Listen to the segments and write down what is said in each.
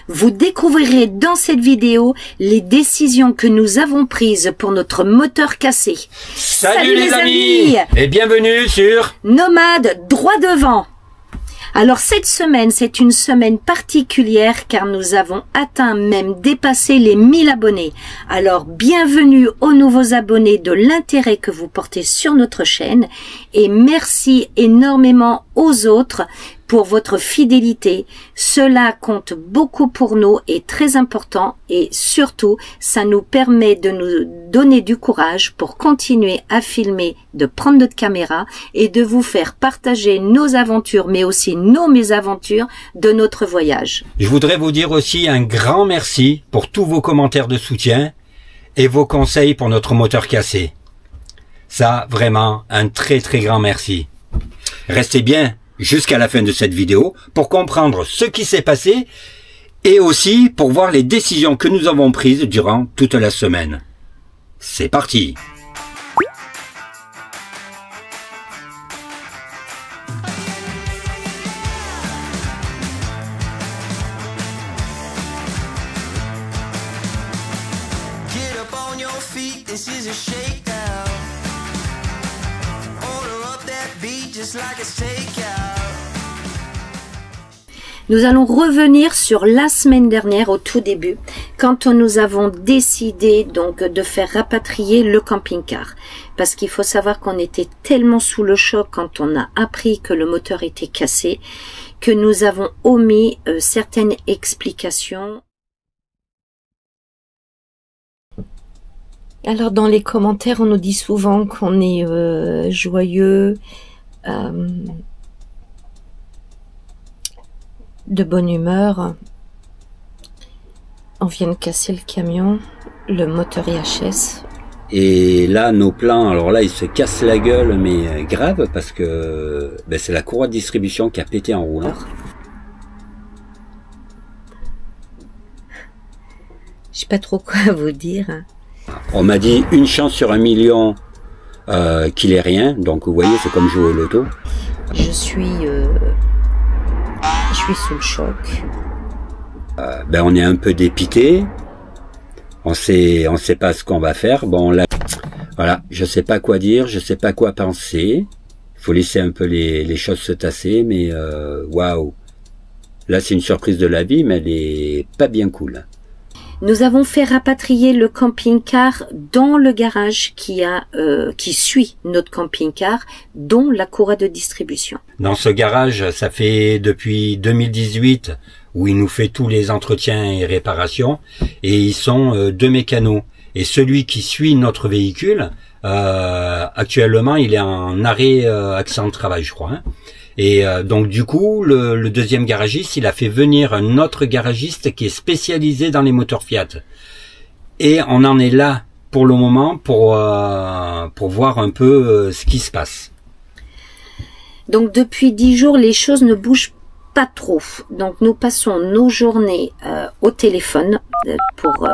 Vous découvrirez dans cette vidéo les décisions que nous avons prises pour notre moteur cassé. Salut les amis et bienvenue sur Nomade droit devant. Alors cette semaine, c'est une semaine particulière car nous avons atteint, même dépassé les 1000 abonnés. Alors bienvenue aux nouveaux abonnés, de l'intérêt que vous portez sur notre chaîne et merci énormément aux autres pour votre fidélité. Cela compte beaucoup pour nous, est très important et surtout, ça nous permet de nous donner du courage pour continuer à filmer, de prendre notre caméra et de vous faire partager nos aventures, mais aussi nos mésaventures de notre voyage. Je voudrais vous dire aussi un grand merci pour tous vos commentaires de soutien et vos conseils pour notre moteur cassé. Ça, vraiment, un très grand merci. Restez bien jusqu'à la fin de cette vidéo pour comprendre ce qui s'est passé et aussi pour voir les décisions que nous avons prises durant toute la semaine. C'est parti! Get up on your feet, this is a shakedown. Order up that beat just like it's takeout. Nous allons revenir sur la semaine dernière au tout début, quand nous avons décidé donc de faire rapatrier le camping-car. Parce qu'il faut savoir qu'on était tellement sous le choc quand on a appris que le moteur était cassé, que nous avons omis certaines explications. Alors dans les commentaires, on nous dit souvent qu'on est joyeux, de bonne humeur. On vient de casser le camion, le moteur IHS. Et là, nos plans, alors là, ils se cassent la gueule, mais grave, parce que c'est la courroie de distribution qui a pété en roulant. Je sais pas trop quoi vous dire. On m'a dit une chance sur 1 million qu'il ait rien, donc vous voyez, c'est comme jouer au loto. Je suis sous le choc. On est un peu dépité. On sait pas ce qu'on va faire. Bon, là, voilà, je sais pas quoi dire, je sais pas quoi penser. Faut laisser un peu les choses se tasser, mais waouh. Là, c'est une surprise de la vie, mais elle est pas bien cool. Nous avons fait rapatrier le camping-car dans le garage qui suit notre camping-car, dont la courroie de distribution. Dans ce garage, ça fait depuis 2018 où il nous fait tous les entretiens et réparations, et ils sont 2 mécanos. Et celui qui suit notre véhicule, actuellement, il est en arrêt accident de travail, je crois. Hein. Et donc du coup, le deuxième garagiste, il a fait venir un autre garagiste qui est spécialisé dans les moteurs Fiat. Et on en est là pour le moment pour voir un peu ce qui se passe. Donc depuis 10 jours, les choses ne bougent pas trop. Donc nous passons nos journées au téléphone pour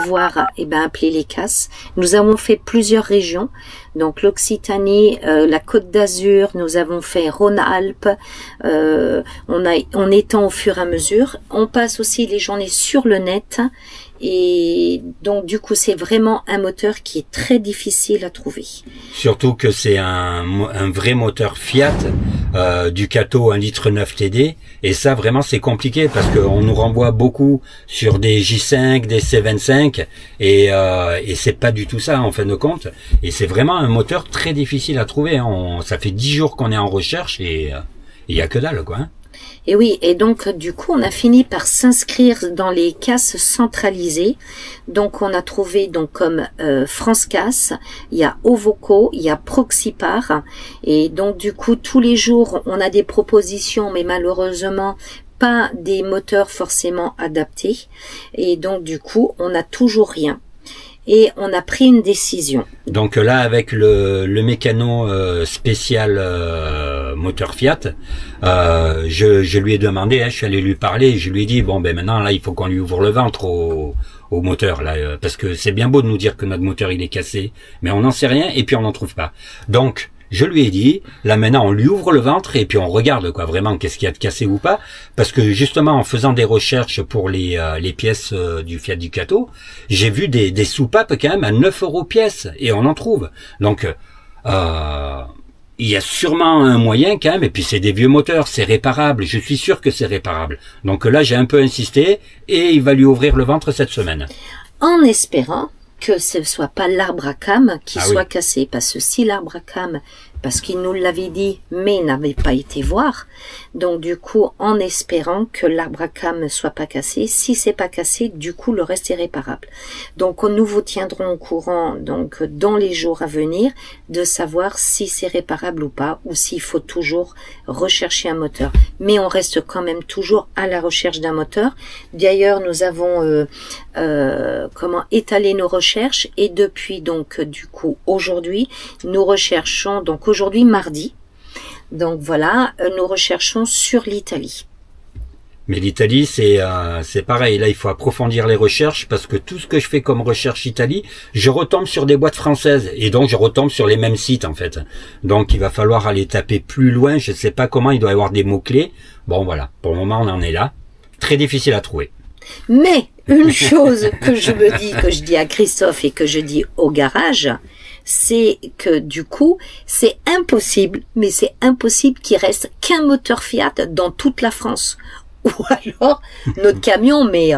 voir appeler les casses. Nous avons fait plusieurs régions, donc l'Occitanie, la Côte d'Azur, nous avons fait Rhône-Alpes, on étend au fur et à mesure. On passe aussi les journées sur le net et donc du coup c'est vraiment un moteur qui est très difficile à trouver. Surtout que c'est un vrai moteur Fiat, Ducato 1,9 litre TD, et ça vraiment c'est compliqué parce qu'on nous renvoie beaucoup sur des J5, des C25 et c'est pas du tout ça en fin de compte, et c'est vraiment un moteur très difficile à trouver. Ça fait 10 jours qu'on est en recherche et il y a que dalle quoi. Hein. Et oui, et donc du coup on a fini par s'inscrire dans les casses centralisées. Donc on a trouvé donc comme France Casse, il y a Ovoco, il y a Proxipar, et donc du coup tous les jours on a des propositions, mais malheureusement pas des moteurs forcément adaptés, et donc du coup on n'a toujours rien. Et on a pris une décision. Donc là, avec le mécano spécial moteur Fiat, je lui ai demandé, hein, je suis allé lui parler, je lui ai dit, bon maintenant là il faut qu'on lui ouvre le ventre au moteur là, parce que c'est bien beau de nous dire que notre moteur il est cassé, mais on n'en sait rien et puis on n'en trouve pas. Donc Je lui ai dit, là maintenant on lui ouvre le ventre et puis on regarde quoi vraiment qu'est-ce qu'il y a de cassé ou pas, parce que justement en faisant des recherches pour les pièces du Fiat Ducato, j'ai vu des soupapes quand même à 9 € pièce et on en trouve. Donc il y a sûrement un moyen quand même, et puis c'est des vieux moteurs, c'est réparable, je suis sûr que c'est réparable. Donc là j'ai un peu insisté et il va lui ouvrir le ventre cette semaine. En espérant que ce ne soit pas l'arbre à cam qui soit oui. cassé. Parce que si l'arbre à cam, parce qu'il nous l'avait dit, mais n'avait pas été voir, donc du coup, en espérant que l'arbre à cam ne soit pas cassé, si c'est pas cassé, du coup, le reste est réparable. Donc, nous vous tiendrons au courant, donc, dans les jours à venir, de savoir si c'est réparable ou pas, ou s'il faut toujours rechercher un moteur. Mais on reste quand même toujours à la recherche d'un moteur. D'ailleurs, nous avons étalé nos recherches, et depuis donc du coup aujourd'hui, nous recherchons, donc aujourd'hui mardi, donc voilà, nous recherchons sur l'Italie. Mais l'Italie, c'est pareil. Là, il faut approfondir les recherches parce que tout ce que je fais comme recherche Italie, je retombe sur des boîtes françaises et donc je retombe sur les mêmes sites en fait. Donc il va falloir aller taper plus loin. Je ne sais pas comment. Il doit y avoir des mots clés. Bon voilà. Pour le moment, on en est là. Très difficile à trouver. Mais une chose que je dis à Christophe et que je dis au garage, c'est que du coup, c'est impossible, mais c'est impossible qu'il reste qu'un moteur Fiat dans toute la France. Ou alors, notre camion, mais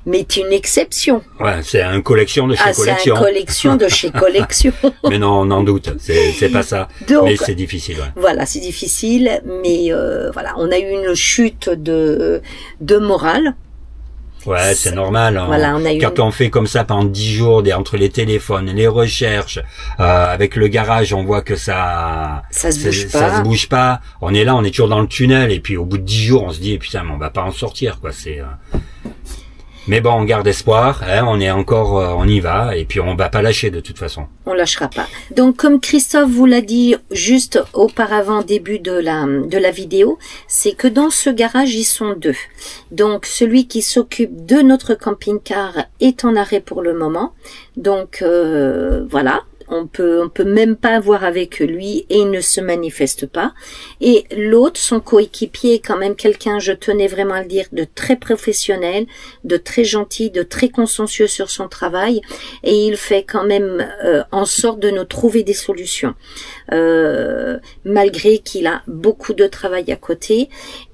c'est une exception. Ouais, c'est une collection de chez collection. C'est une collection de chez collection. Mais non, on en doute. C'est pas ça. Donc, mais c'est difficile. Ouais. Voilà, c'est difficile, mais voilà, on a eu une chute de morale. Ouais, c'est normal. Voilà, quand on fait comme ça pendant 10 jours, entre les téléphones, les recherches, avec le garage, on voit que ça se bouge pas. On est là, on est toujours dans le tunnel, et puis au bout de 10 jours, on se dit, putain, mais on va pas en sortir, quoi. Mais bon, on garde espoir, hein, on est encore, on y va, et puis on va pas lâcher de toute façon. On lâchera pas. Donc, comme Christophe vous l'a dit juste auparavant, début de la vidéo, c'est que dans ce garage, ils sont deux. Donc, celui qui s'occupe de notre camping-car est en arrêt pour le moment. Donc, voilà. On peut même pas voir avec lui et il ne se manifeste pas. Et l'autre, son coéquipier, est quand même quelqu'un, je tenais vraiment à le dire, de très professionnel, de très gentil, de très consciencieux sur son travail. Et il fait quand même en sorte de nous trouver des solutions. Malgré qu'il a beaucoup de travail à côté.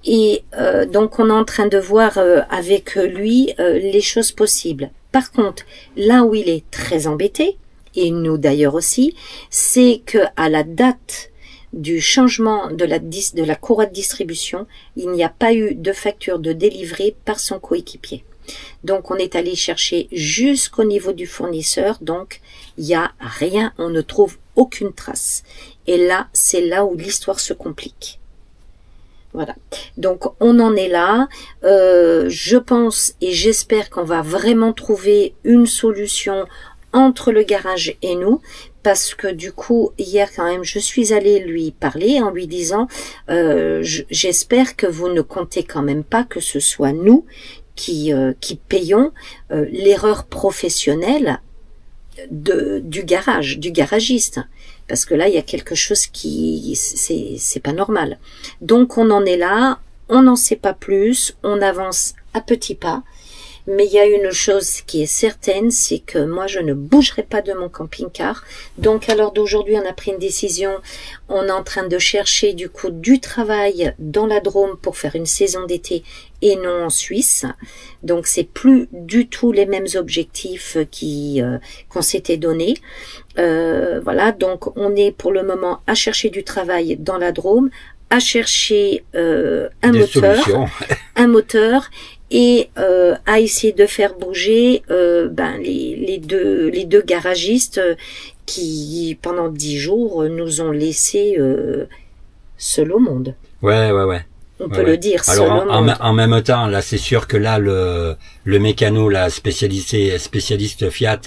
Et donc on est en train de voir avec lui les choses possibles. Par contre, là où il est très embêté, et nous d'ailleurs aussi, c'est que à la date du changement de la courroie de distribution, il n'y a pas eu de facture de délivrée par son coéquipier. Donc on est allé chercher jusqu'au niveau du fournisseur, donc il n'y a rien, on ne trouve aucune trace. Et là, c'est là où l'histoire se complique. Voilà. Donc on en est là. Je pense et j'espère qu'on va vraiment trouver une solution entre le garage et nous, parce que du coup, hier quand même, je suis allée lui parler en lui disant j'espère que vous ne comptez quand même pas que ce soit nous qui payons l'erreur professionnelle du garagiste. Parce que là, il y a quelque chose qui... c'est pas normal. Donc on en est là, on n'en sait pas plus, on avance à petits pas. Mais il y a une chose qui est certaine, c'est que moi je ne bougerai pas de mon camping-car. Donc à l'heure d'aujourd'hui, on a pris une décision. On est en train de chercher du coup du travail dans la Drôme pour faire une saison d'été et non en Suisse. Donc c'est plus du tout les mêmes objectifs qu'on s'était donnés. Voilà, donc on est pour le moment à chercher du travail dans la Drôme, à chercher un moteur et à essayer de faire bouger les deux garagistes qui pendant 10 jours nous ont laissés seuls au monde. Ouais. On peut le dire. Alors en même temps, là c'est sûr que là le mécano, la spécialiste Fiat,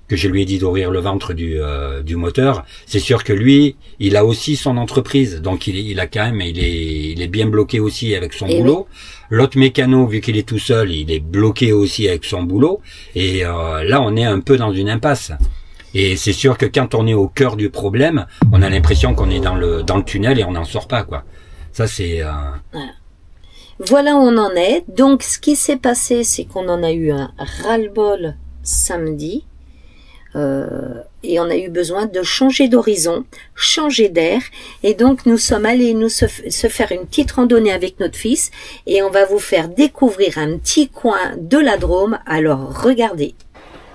que je lui ai dit d'ouvrir le ventre du moteur, c'est sûr que lui, il a aussi son entreprise, donc il a quand même, il est bien bloqué aussi avec son boulot. Oui. L'autre mécano, vu qu'il est tout seul, il est bloqué aussi avec son boulot, et là on est un peu dans une impasse. Et c'est sûr que quand on est au cœur du problème, on a l'impression qu'on est dans le tunnel et on n'en sort pas, quoi. Ça, c'est... Voilà où on en est. Donc, ce qui s'est passé, c'est qu'on en a eu un ras-le-bol samedi. Et on a eu besoin de changer d'horizon, changer d'air. Et donc, nous sommes allés se faire une petite randonnée avec notre fils. Et on va vous faire découvrir un petit coin de la Drôme. Alors, regardez.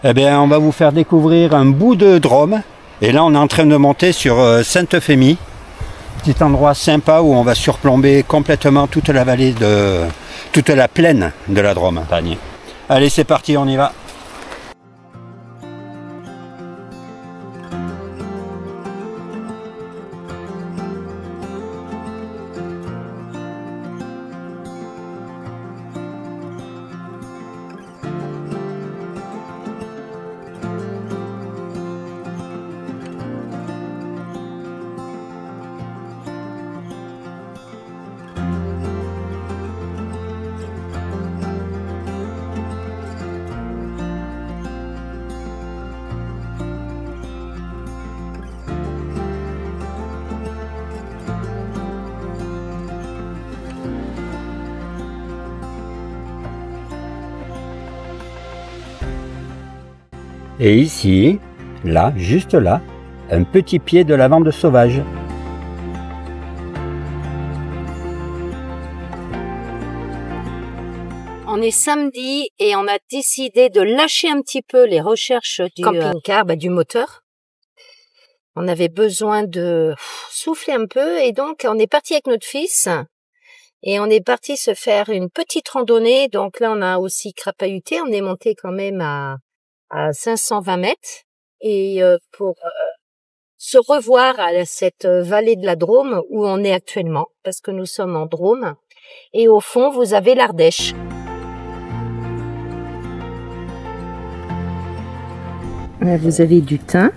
Eh bien, on va vous faire découvrir un bout de Drôme. Et là, on est en train de monter sur Sainte-Euphémie. Petit endroit sympa où on va surplomber complètement toute la vallée toute la plaine de la Drôme. Allez, c'est parti, on y va. Et ici, là, juste là, un petit pied de lavande sauvage. On est samedi et on a décidé de lâcher un petit peu les recherches du camping-car, du moteur. On avait besoin de souffler un peu et donc on est parti avec notre fils et on est parti se faire une petite randonnée. Donc là, on a aussi crapahuté. On est monté quand même à 520 mètres et pour se revoir à cette vallée de la Drôme où on est actuellement, parce que nous sommes en Drôme. Et au fond, vous avez l'Ardèche. Vous avez du thym.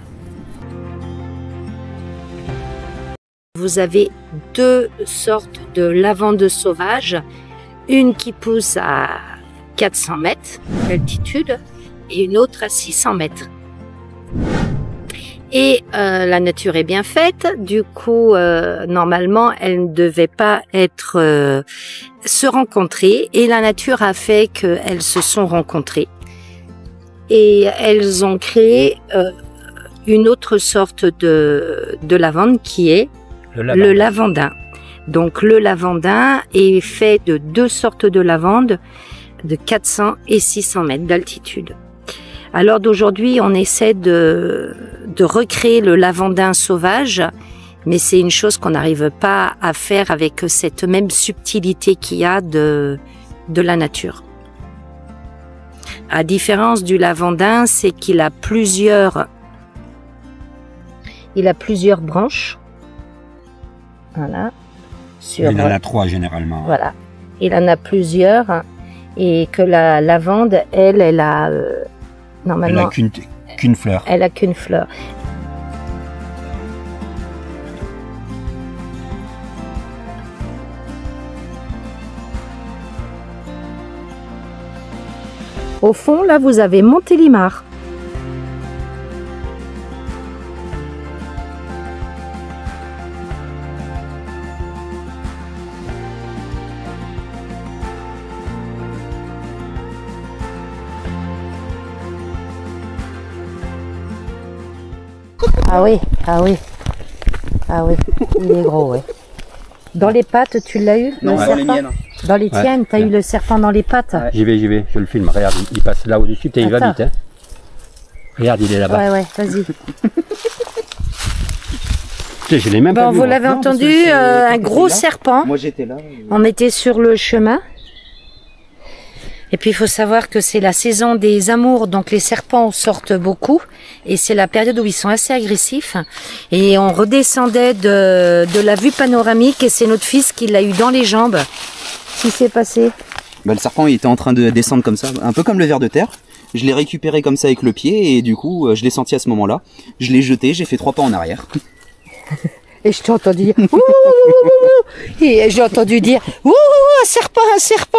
Vous avez deux sortes de lavande sauvage, une qui pousse à 400 mètres d'altitude et une autre à 600 mètres. Et la nature est bien faite, du coup, normalement, elles ne devaient pas se rencontrer, et la nature a fait qu'elles se sont rencontrées. Et elles ont créé une autre sorte de lavande qui est le lavandin. Donc le lavandin est fait de deux sortes de lavande de 400 et 600 mètres d'altitude. Alors d'aujourd'hui, on essaie de recréer le lavandin sauvage, mais c'est une chose qu'on n'arrive pas à faire avec cette même subtilité qu'il y a de la nature. À différence du lavandin, c'est qu'il a plusieurs branches. Voilà. Il en a 3 généralement. Voilà. Il en a plusieurs et que la lavande, elle a normalement. Elle a qu'une fleur. Elle a qu'une fleur. Au fond, là, vous avez Montélimar. Ah oui, il est gros, ouais. Dans les pattes, tu l'as eu? Non, dans les miennes. Dans les tiennes, t'as eu le serpent dans les pattes? Ouais. J'y vais, je le filme. Regarde, il passe là au-dessus, il va vite. Hein. Regarde, il est là-bas. Ouais, vas-y. Je l'ai même pas vu. Vous l'avez entendu, un gros serpent. Moi j'étais là. On était sur le chemin. Et puis il faut savoir que c'est la saison des amours, donc les serpents sortent beaucoup. Et c'est la période où ils sont assez agressifs. Et on redescendait de la vue panoramique et c'est notre fils qui l'a eu dans les jambes. Qu'est-ce qui s'est passé? Le serpent il était en train de descendre comme ça, un peu comme le ver de terre. Je l'ai récupéré comme ça avec le pied et du coup je l'ai senti à ce moment-là. Je l'ai jeté, j'ai fait 3 pas en arrière. Et je t'ai entendu dire et j'ai entendu dire un serpent.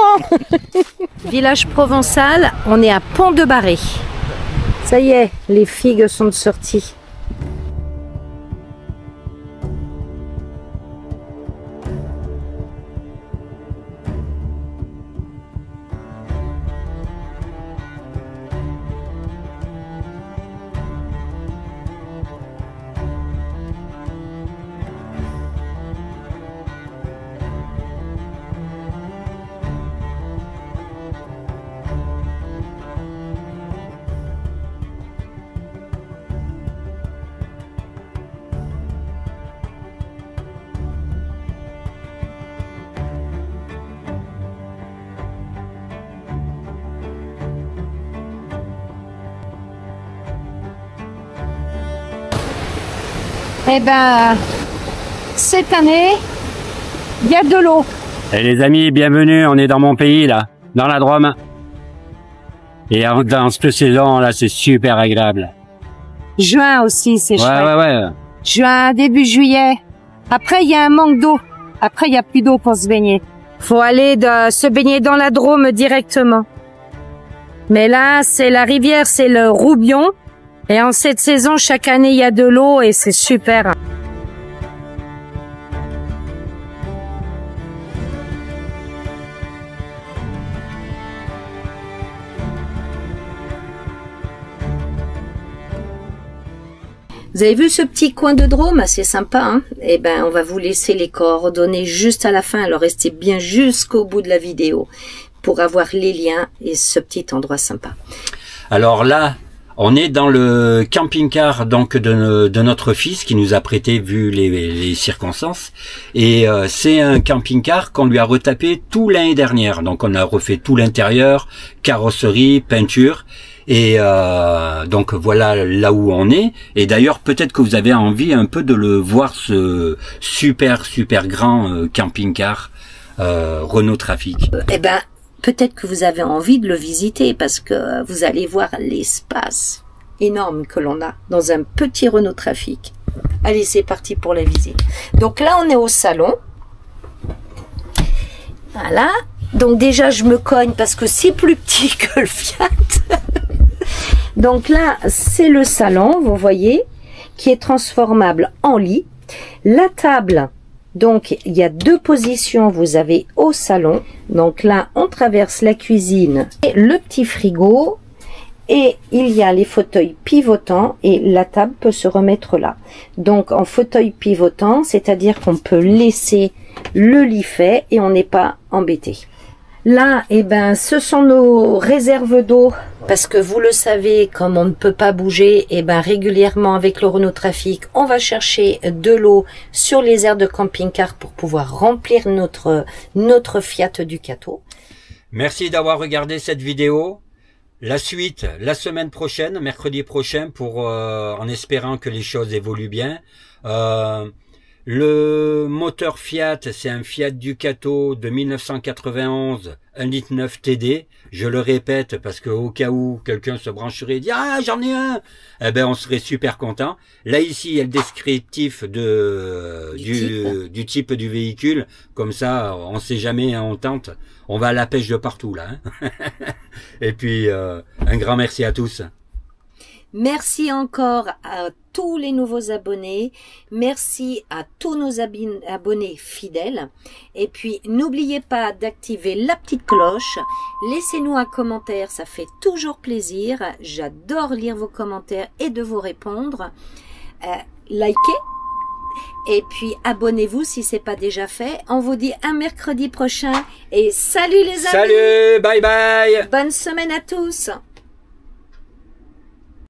Village provençal, on est à Pont-de-Barré. Ça y est, les figues sont sorties. Eh ben, cette année, il y a de l'eau. Et les amis, bienvenue, on est dans mon pays, là, dans la Drôme. Et dans cette saison, là, c'est super agréable. Juin aussi, c'est chouette. Ouais. Juin, début juillet. Après, il y a un manque d'eau. Après, il n'y a plus d'eau pour se baigner. Faut aller se baigner dans la Drôme directement. Mais là, c'est la rivière, c'est le Roubion. Et en cette saison, chaque année, il y a de l'eau et c'est super. Vous avez vu ce petit coin de Drôme, assez sympa, hein? Eh ben, on va vous laisser les coordonnées juste à la fin, alors restez bien jusqu'au bout de la vidéo pour avoir les liens et ce petit endroit sympa. Alors là, on est dans le camping-car donc de notre fils qui nous a prêté vu les circonstances. Et c'est un camping-car qu'on lui a retapé tout l'année dernière. Donc on a refait tout l'intérieur, carrosserie, peinture. Et donc voilà là où on est. Et d'ailleurs peut-être que vous avez envie un peu de le voir, ce super grand camping-car Renault Trafic. Eh ben peut-être que vous avez envie de le visiter parce que vous allez voir l'espace énorme que l'on a dans un petit Renault Trafic. Allez, c'est parti pour la visite. Donc là on est au salon. Voilà. Donc déjà je me cogne parce que c'est plus petit que le Fiat. Donc là, c'est le salon, vous voyez, qui est transformable en lit. La table, donc il y a deux positions, vous avez au salon. Donc là, on traverse la cuisine et le petit frigo. Et il y a les fauteuils pivotants et la table peut se remettre là. Donc en fauteuil pivotant, c'est-à-dire qu'on peut laisser le lit fait et on n'est pas embêté. Là, eh ben, ce sont nos réserves d'eau, parce que vous le savez, comme on ne peut pas bouger, eh ben, régulièrement avec le Renault Trafic, on va chercher de l'eau sur les aires de camping-car pour pouvoir remplir notre Fiat Ducato. Merci d'avoir regardé cette vidéo. La suite, la semaine prochaine, mercredi prochain, en espérant que les choses évoluent bien. Le moteur Fiat, c'est un Fiat Ducato de 1991, 1,9 litre TD. Je le répète parce que au cas où quelqu'un se brancherait et dit « Ah, j'en ai un !» Eh ben, on serait super content. Là, ici, il y a le descriptif du type du véhicule. Comme ça, on sait jamais, on tente. On va à la pêche de partout, là. Hein. Et puis, un grand merci à tous. Merci encore à tous les nouveaux abonnés. Merci à tous nos abonnés fidèles. Et puis, n'oubliez pas d'activer la petite cloche. Laissez-nous un commentaire, ça fait toujours plaisir. J'adore lire vos commentaires et de vous répondre. Likez. Et puis, abonnez-vous si c'est pas déjà fait. On vous dit à mercredi prochain. Et salut les amis! Salut! Bye bye! Bonne semaine à tous!